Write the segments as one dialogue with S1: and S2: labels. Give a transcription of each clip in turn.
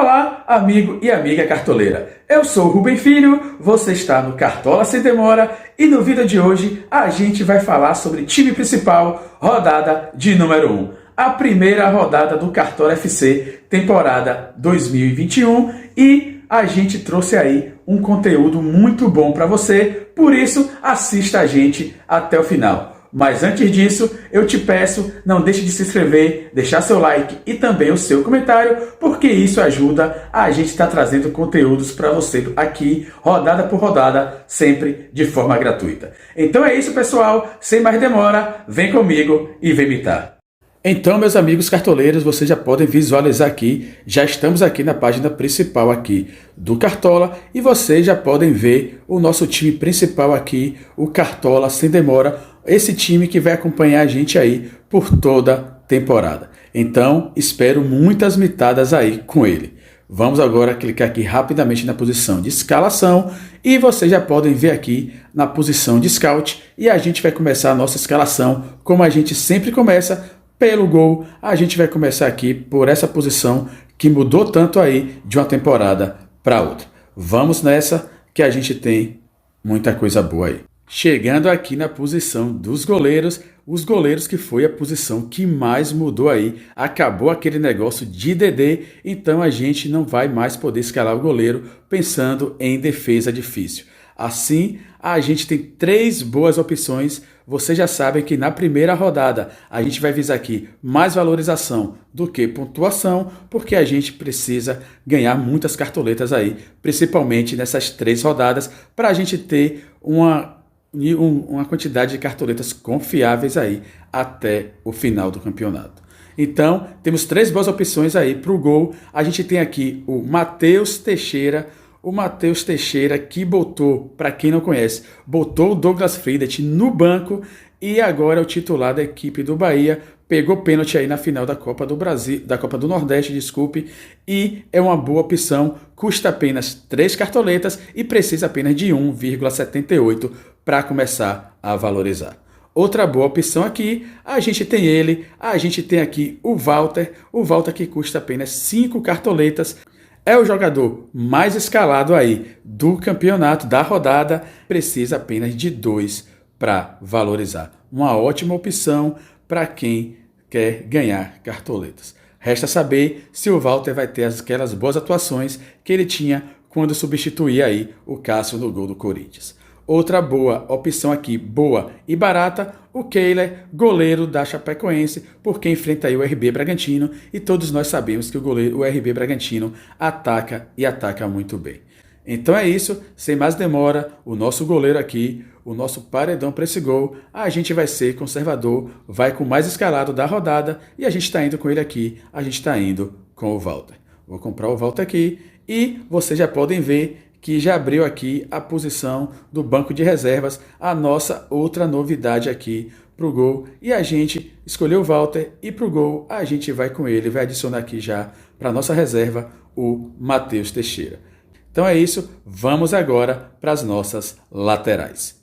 S1: Olá, amigo e amiga cartoleira. Eu sou o Rubem Filho, você está no Cartola Sem Demora e no vídeo de hoje a gente vai falar sobre time principal, rodada de número 1. A primeira rodada do Cartola FC, temporada 2021, e a gente trouxe aí um conteúdo muito bom para você, por isso assista a gente até o final. Mas antes disso, eu te peço, não deixe de se inscrever, deixar seu like e também o seu comentário, porque isso ajuda a gente estar trazendo conteúdos para você aqui, rodada por rodada, sempre de forma gratuita. Então é isso, pessoal, sem mais demora, vem comigo e vem imitar. Então, meus amigos cartoleiros, vocês já podem visualizar aqui, já estamos aqui na página principal aqui do Cartola e vocês já podem ver o nosso time principal aqui, o Cartola Sem Demora, esse time que vai acompanhar a gente aí por toda a temporada. Então, espero muitas mitadas aí com ele. Vamos agora clicar aqui rapidamente na posição de escalação e vocês já podem ver aqui na posição de scout e a gente vai começar a nossa escalação como a gente sempre começa. Pelo gol, a gente vai começar aqui por essa posição que mudou tanto aí de uma temporada para outra. Vamos nessa que a gente tem muita coisa boa aí. Chegando aqui na posição dos goleiros, os goleiros que foi a posição que mais mudou aí. Acabou aquele negócio de DD, então a gente não vai mais poder escalar o goleiro pensando em defesa difícil. Assim, a gente tem 3 boas opções. Vocês já sabem que na primeira rodada a gente vai visar aqui mais valorização do que pontuação, porque a gente precisa ganhar muitas cartoletas aí, principalmente nessas 3 rodadas, para a gente ter uma quantidade de cartoletas confiáveis aí até o final do campeonato. Então, temos 3 boas opções aí para o gol. A gente tem aqui o Matheus Teixeira. O Matheus Teixeira que botou, para quem não conhece, botou o Douglas Friedet no banco e agora é o titular da equipe do Bahia. Pegou pênalti aí na final da Copa do Brasil, da Copa do Nordeste, desculpe, e é uma boa opção. Custa apenas 3 cartoletas e precisa apenas de 1,78 para começar a valorizar. Outra boa opção aqui, a gente tem aqui o Walter que custa apenas 5 cartoletas. É o jogador mais escalado aí do campeonato, da rodada, precisa apenas de 2 para valorizar. Uma ótima opção para quem quer ganhar cartoletas. Resta saber se o Walter vai ter aquelas boas atuações que ele tinha quando substituía aí o Cássio no gol do Corinthians. Outra boa opção aqui, boa e barata, o Kehler, goleiro da Chapecoense, porque enfrenta aí o RB Bragantino e todos nós sabemos que o RB Bragantino ataca e ataca muito bem. Então é isso, sem mais demora, o nosso goleiro aqui, o nosso paredão para esse gol, a gente vai ser conservador, vai com o mais escalado da rodada e a gente está indo com ele aqui, a gente está indo com o Walter. Vou comprar o Walter aqui e vocês já podem ver que já abriu aqui a posição do banco de reservas, a nossa outra novidade aqui para o gol. E a gente escolheu o Walter e para o gol a gente vai com ele, vai adicionar aqui já para a nossa reserva o Matheus Teixeira. Então é isso, vamos agora para as nossas laterais.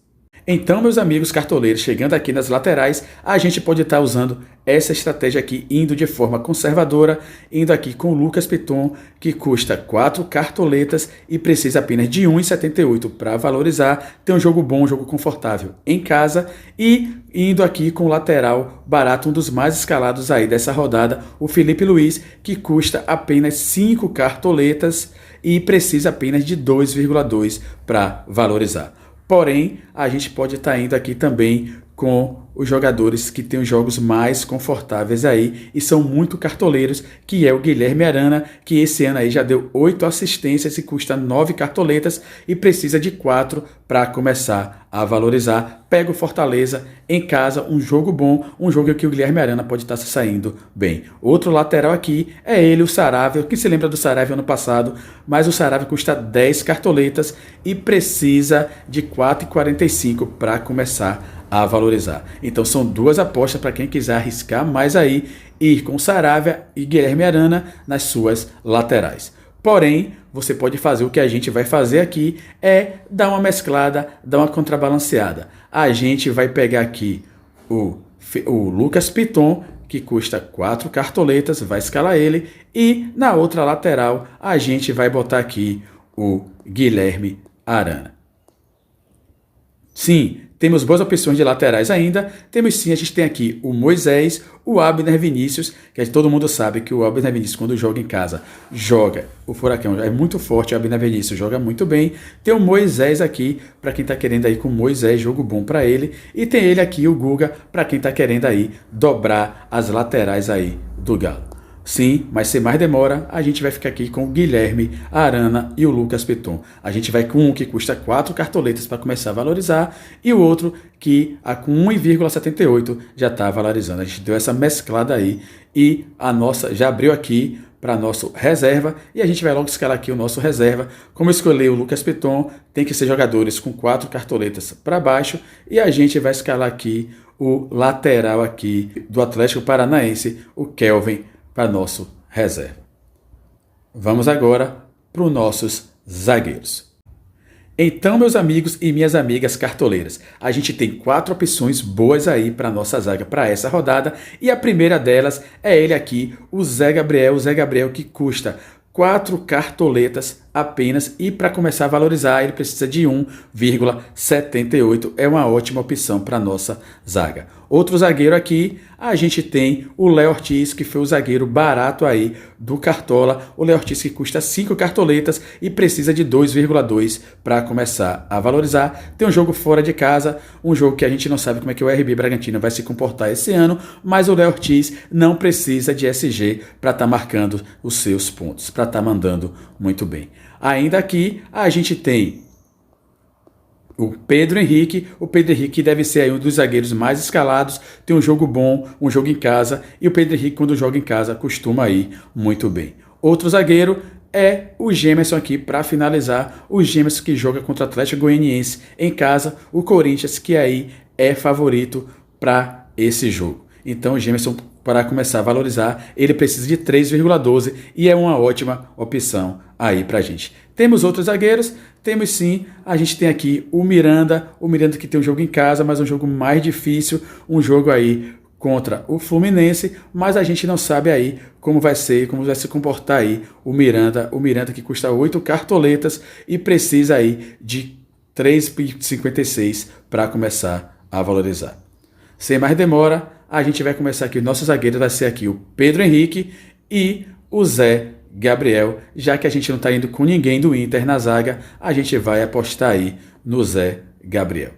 S1: Então, meus amigos cartoleiros, chegando aqui nas laterais, a gente pode estar usando essa estratégia aqui, indo de forma conservadora, indo aqui com o Lucas Piton, que custa 4 cartoletas e precisa apenas de 1,78 para valorizar, ter um jogo bom, um jogo confortável em casa, e indo aqui com o lateral barato, um dos mais escalados aí dessa rodada, o Felipe Luiz, que custa apenas 5 cartoletas e precisa apenas de 2,2 para valorizar. Porém, a gente pode estar indo aqui também com os jogadores que têm os jogos mais confortáveis aí e são muito cartoleiros, que é o Guilherme Arana, que esse ano aí já deu 8 assistências e custa 9 cartoletas e precisa de 4 para começar a valorizar. Pega o Fortaleza em casa, um jogo bom, um jogo que o Guilherme Arana pode estar se saindo bem. Outro lateral aqui é ele, o Saravia, que se lembra do Saravia ano passado, mas o Saravia custa 10 cartoletas e precisa de 4,45 para começar a valorizar. Então são 2 apostas para quem quiser arriscar mais aí, ir com Saravia e Guilherme Arana nas suas laterais. Porém, você pode fazer o que a gente vai fazer aqui, é dar uma mesclada, dar uma contrabalanceada. A gente vai pegar aqui o Lucas Piton, que custa 4 cartoletas, vai escalar ele. E na outra lateral, a gente vai botar aqui o Guilherme Arana. Sim, temos boas opções de laterais ainda. Temos sim, a gente tem aqui o Moisés, o Abner Vinícius, que todo mundo sabe que o Abner Vinícius, quando joga em casa, joga. O Furacão é muito forte, o Abner Vinícius joga muito bem. Tem o Moisés aqui, para quem está querendo aí com o Moisés, jogo bom para ele. E tem ele aqui, o Guga, para quem está querendo aí dobrar as laterais aí do Galo. Sim, mas sem mais demora, a gente vai ficar aqui com o Guilherme Arana e o Lucas Piton. A gente vai com um que custa 4 cartoletas para começar a valorizar e o outro que com 1,78 já está valorizando. A gente deu essa mesclada aí e a nossa já abriu aqui para nosso reserva e a gente vai logo escalar aqui o nosso reserva. Como eu escolhi o Lucas Piton, tem que ser jogadores com 4 cartoletas para baixo e a gente vai escalar aqui o lateral aqui do Atlético Paranaense, o Kelvin, para nosso reserva. Vamos agora para os nossos zagueiros. Então, meus amigos e minhas amigas cartoleiras, a gente tem 4 opções boas aí para nossa zaga para essa rodada e a primeira delas é ele aqui, o Zé Gabriel que custa 4 cartoletas apenas e para começar a valorizar ele precisa de 1,78, é uma ótima opção para nossa zaga. Outro zagueiro aqui, a gente tem o Léo Ortiz, que foi o zagueiro barato aí do Cartola, o Léo Ortiz que custa 5 cartoletas e precisa de 2,2 para começar a valorizar. Tem um jogo fora de casa, um jogo que a gente não sabe como é que o RB Bragantino vai se comportar esse ano, mas o Léo Ortiz não precisa de SG para estar marcando os seus pontos, para estar mandando muito bem. Ainda aqui a gente tem o Pedro Henrique deve ser aí um dos zagueiros mais escalados, tem um jogo bom, um jogo em casa, e o Pedro Henrique quando joga em casa costuma ir muito bem. Outro zagueiro é o Gemerson aqui para finalizar, o Gemerson que joga contra o Atlético Goianiense em casa, o Corinthians que aí é favorito para esse jogo. Então o Gemerson, para começar a valorizar, ele precisa de 3,12 e é uma ótima opção aí pra gente. Temos outros zagueiros? Temos sim, a gente tem aqui o Miranda que tem um jogo em casa, mas um jogo mais difícil, um jogo aí contra o Fluminense, mas a gente não sabe aí como vai ser, como vai se comportar aí o Miranda que custa 8 cartoletas e precisa aí de 3,56 para começar a valorizar. Sem mais demora, a gente vai começar aqui, o nosso zagueiro vai ser aqui o Pedro Henrique e o Zé Gabriel, já que a gente não está indo com ninguém do Inter na zaga, a gente vai apostar aí no Zé Gabriel.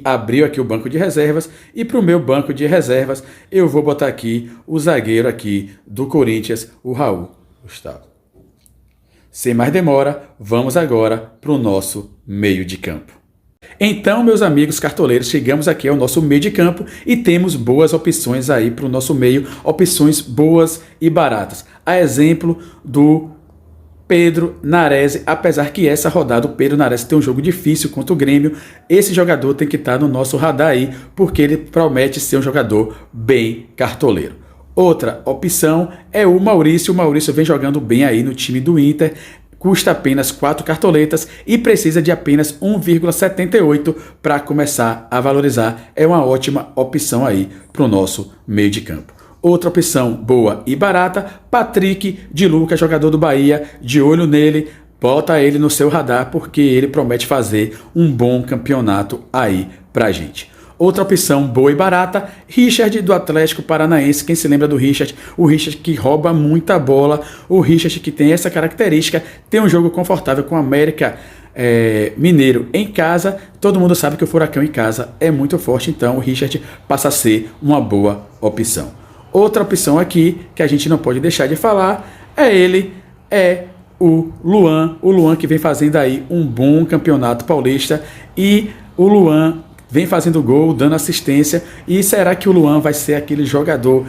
S1: Abriu aqui o banco de reservas e para o meu banco de reservas eu vou botar aqui o zagueiro aqui do Corinthians, o Raul Gustavo. Sem mais demora, vamos agora para o nosso meio de campo. Então, meus amigos cartoleiros, chegamos aqui ao nosso meio de campo e temos boas opções aí para o nosso meio, opções boas e baratas. A exemplo do Pedro Nares, apesar que essa rodada o Pedro Nares tem um jogo difícil contra o Grêmio, esse jogador tem que estar no nosso radar aí, porque ele promete ser um jogador bem cartoleiro. Outra opção é o Maurício vem jogando bem aí no time do Inter, custa apenas 4 cartoletas e precisa de apenas 1,78 para começar a valorizar. É uma ótima opção aí para o nosso meio de campo. Outra opção boa e barata, Patrick de Lucas, jogador do Bahia, de olho nele, bota ele no seu radar porque ele promete fazer um bom campeonato aí pra gente. Outra opção boa e barata, Richard do Atlético Paranaense. Quem se lembra do Richard? O Richard que rouba muita bola, o Richard que tem essa característica, tem um jogo confortável com o América Mineiro em casa. Todo mundo sabe que o Furacão em casa é muito forte, então o Richard passa a ser uma boa opção. Outra opção aqui, que a gente não pode deixar de falar, é o Luan que vem fazendo aí um bom campeonato paulista e o Luan vem fazendo gol, dando assistência, e será que o Luan vai ser aquele jogador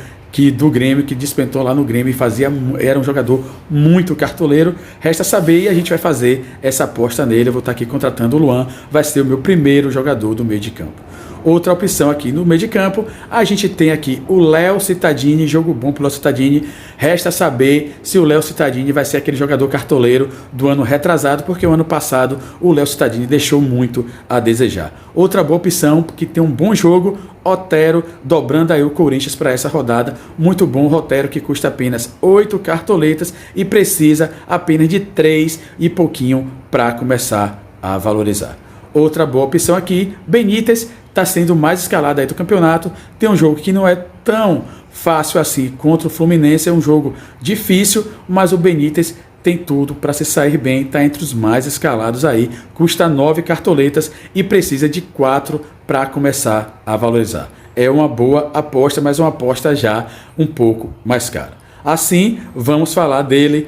S1: do Grêmio, que despentou lá no Grêmio e era um jogador muito cartoleiro? Resta saber e a gente vai fazer essa aposta nele. Eu vou estar aqui contratando o Luan, vai ser o meu primeiro jogador do meio de campo. Outra opção aqui no meio de campo, a gente tem aqui o Léo Cittadini, jogo bom pro Léo Cittadini. Resta saber se o Léo Cittadini vai ser aquele jogador cartoleiro do ano retrasado, porque o ano passado o Léo Cittadini deixou muito a desejar. Outra boa opção, que tem um bom jogo, Otero, dobrando aí o Corinthians para essa rodada. Muito bom o Otero, que custa apenas 8 cartoletas e precisa apenas de 3 e pouquinho para começar a valorizar. Outra boa opção aqui, Benítez, está sendo mais escalado aí do campeonato. Tem um jogo que não é tão fácil assim contra o Fluminense, é um jogo difícil, mas o Benítez tem tudo para se sair bem, está entre os mais escalados aí, custa 9 cartoletas e precisa de 4 para começar a valorizar. É uma boa aposta, mas uma aposta já um pouco mais cara. Assim, vamos falar dele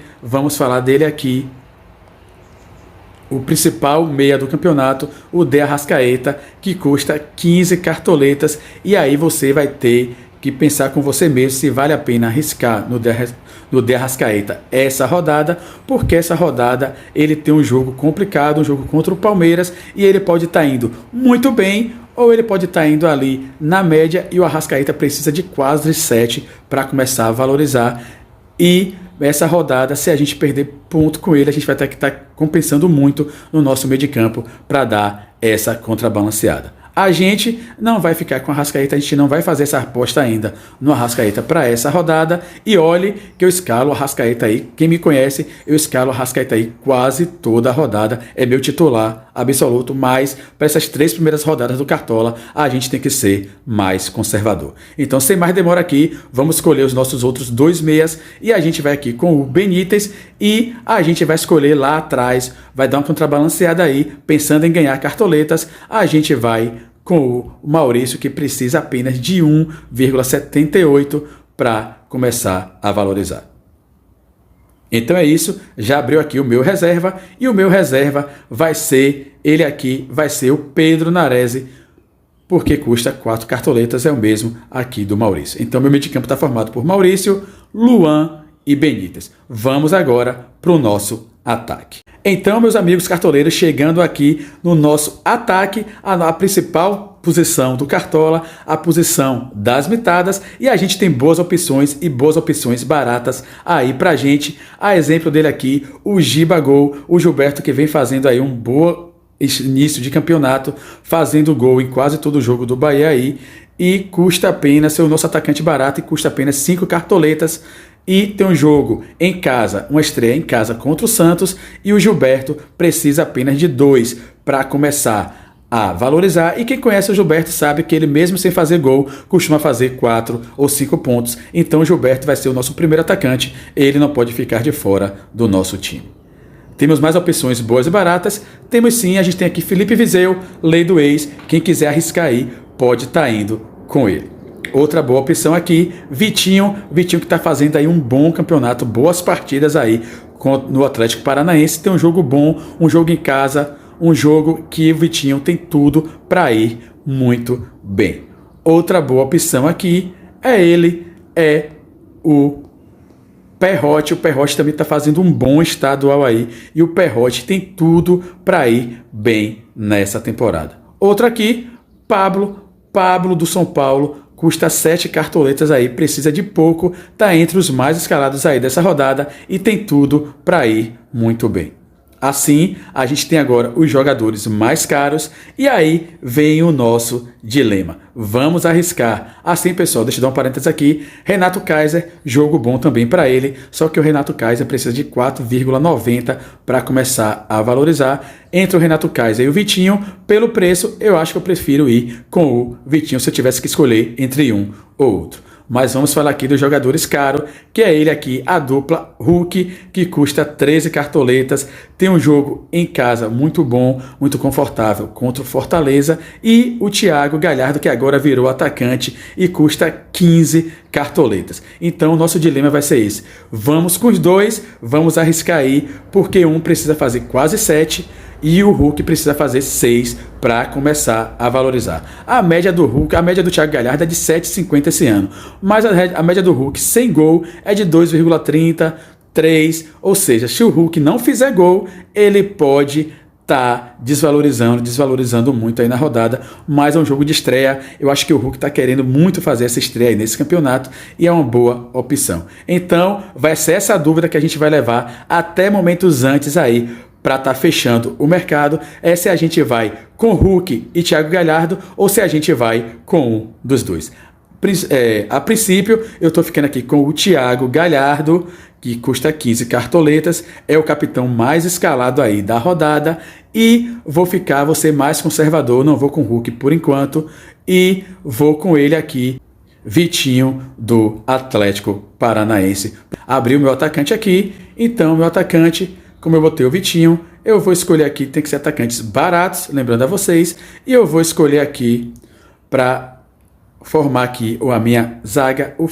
S1: aqui. O principal meia do campeonato, o De Arrascaeta, que custa 15 cartoletas, e aí você vai ter que pensar com você mesmo se vale a pena arriscar no De Arrascaeta essa rodada, porque essa rodada ele tem um jogo complicado, um jogo contra o Palmeiras, e ele pode estar indo muito bem, ou ele pode estar indo ali na média, e o Arrascaeta precisa de quase 7 para começar a valorizar. E essa rodada, se a gente perder ponto com ele, a gente vai ter que estar compensando muito no nosso meio de campo para dar essa contrabalanceada. A gente não vai ficar com o Arrascaeta, a gente não vai fazer essa aposta ainda no Arrascaeta para essa rodada. E olhe que eu escalo o Arrascaeta aí, quem me conhece, eu escalo o Arrascaeta aí quase toda a rodada. É meu titular absoluto, mas para essas 3 primeiras rodadas do Cartola, a gente tem que ser mais conservador. Então, sem mais demora aqui, vamos escolher os nossos outros 2 meias e a gente vai aqui com o Benítez e a gente vai escolher lá atrás, vai dar uma contrabalanceada aí, pensando em ganhar cartoletas, a gente vai com o Maurício, que precisa apenas de 1,78 para começar a valorizar. Então é isso, já abriu aqui o meu reserva, e o meu reserva vai ser, ele aqui vai ser o Pedro Nares, porque custa 4 cartoletas, é o mesmo aqui do Maurício. Então meu meio de campo está formado por Maurício, Luan e Benítez. Vamos agora para o nosso ataque. Então, meus amigos cartoleiros, chegando aqui no nosso ataque, a principal posição do Cartola, a posição das mitadas, e a gente tem boas opções e boas opções baratas aí pra gente. A exemplo dele aqui, o Gibagol, o Gilberto, que vem fazendo aí um bom início de campeonato, fazendo gol em quase todo o jogo do Bahia aí, e custa apenas, ser o nosso atacante barato, e custa apenas 5 cartoletas. E tem um jogo em casa, uma estreia em casa contra o Santos, e o Gilberto precisa apenas de 2 para começar a valorizar. E quem conhece o Gilberto sabe que ele, mesmo sem fazer gol, costuma fazer 4 ou 5 pontos. Então o Gilberto vai ser o nosso primeiro atacante, ele não pode ficar de fora do nosso time. Temos mais opções boas e baratas? Temos sim, a gente tem aqui Felipe Viseu, lei do ex, quem quiser arriscar aí pode estar indo com ele. Outra boa opção aqui, Vitinho que está fazendo aí um bom campeonato, boas partidas aí no Atlético Paranaense, tem um jogo bom, um jogo em casa, um jogo que o Vitinho tem tudo para ir muito bem. Outra boa opção aqui é o Perrote. O Perrote também está fazendo um bom estadual aí, e o Perrote tem tudo para ir bem nessa temporada. Outra aqui, Pablo do São Paulo, custa 7 cartoletas aí, precisa de pouco, está entre os mais escalados aí dessa rodada e tem tudo para ir muito bem. Assim, a gente tem agora os jogadores mais caros e aí vem o nosso dilema. Vamos arriscar. Assim, pessoal, deixa eu dar um parênteses aqui. Renato Kaiser, jogo bom também para ele, só que o Renato Kaiser precisa de 4,90 para começar a valorizar. Entre o Renato Kaiser e o Vitinho, pelo preço, eu acho que eu prefiro ir com o Vitinho se eu tivesse que escolher entre um ou outro. Mas vamos falar aqui dos jogadores caros, que é ele aqui, a dupla Hulk, que custa 13 cartoletas, tem um jogo em casa muito bom, muito confortável contra o Fortaleza, e o Thiago Galhardo, que agora virou atacante e custa 15 cartoletas. Então o nosso dilema vai ser esse, vamos com os dois, vamos arriscar aí, porque um precisa fazer quase 7, e o Hulk precisa fazer 6 para começar a valorizar. A média do Hulk, a média do Thiago Galhardo é de 7,50 esse ano, mas a média do Hulk sem gol é de 2,30, 3, ou seja, se o Hulk não fizer gol, ele pode estar desvalorizando muito aí na rodada, mas é um jogo de estreia, eu acho que o Hulk está querendo muito fazer essa estreia aí nesse campeonato, e é uma boa opção. Então, vai ser essa dúvida que a gente vai levar até momentos antes aí, para estar fechando o mercado é se a gente vai com Hulk e Thiago Galhardo ou se a gente vai com um dos dois. A princípio, eu estou ficando aqui com o Thiago Galhardo, que custa 15 cartoletas, é o capitão mais escalado aí da rodada, e vou ser mais conservador, não vou com o Hulk por enquanto, e vou com ele aqui, Vitinho do Atlético Paranaense. Abri o meu atacante aqui, então meu atacante, como eu botei o Vitinho, eu vou escolher aqui, tem que ser atacantes baratos, lembrando a vocês, e eu vou escolher aqui para formar aqui a minha zaga, o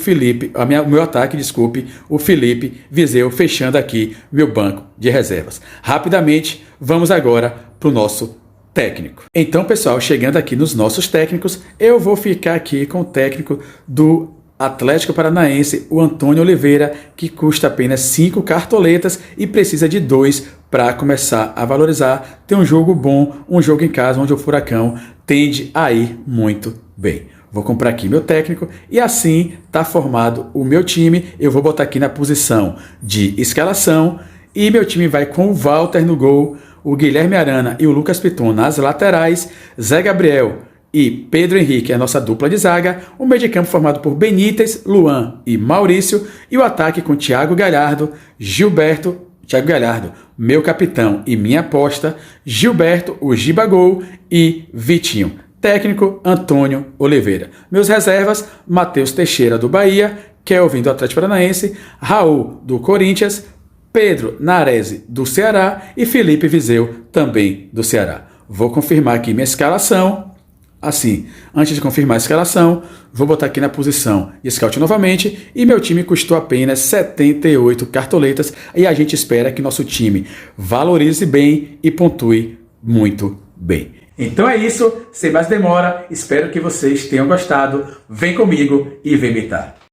S1: meu ataque, desculpe, o Felipe Viseu, fechando aqui meu banco de reservas. Rapidamente, vamos agora para o nosso técnico. Então, pessoal, chegando aqui nos nossos técnicos, eu vou ficar aqui com o técnico do Atlético Paranaense, o Antônio Oliveira, que custa apenas 5 cartoletas e precisa de 2 para começar a valorizar. Tem um jogo bom, um jogo em casa onde o Furacão tende a ir muito bem. Vou comprar aqui meu técnico e assim está formado o meu time. Eu vou botar aqui na posição de escalação e meu time vai com o Walter no gol, o Guilherme Arana e o Lucas Piton nas laterais, Zé Gabriel e Pedro Henrique, a nossa dupla de zaga, o meio de campo formado por Benítez, Luan e Maurício, e o ataque com Thiago Galhardo, Thiago Galhardo, meu capitão e minha aposta, Gilberto, o Gibagol e Vitinho. Técnico, Antônio Oliveira. Meus reservas, Matheus Teixeira do Bahia, Kelvin do Atlético Paranaense, Raul do Corinthians, Pedro Nares do Ceará e Felipe Viseu também do Ceará. Vou confirmar aqui minha escalação. Assim, antes de confirmar a escalação, vou botar aqui na posição de scout novamente e meu time custou apenas 78 cartoletas e a gente espera que nosso time valorize bem e pontue muito bem. Então é isso, sem mais demora, espero que vocês tenham gostado, vem comigo e vem imitar.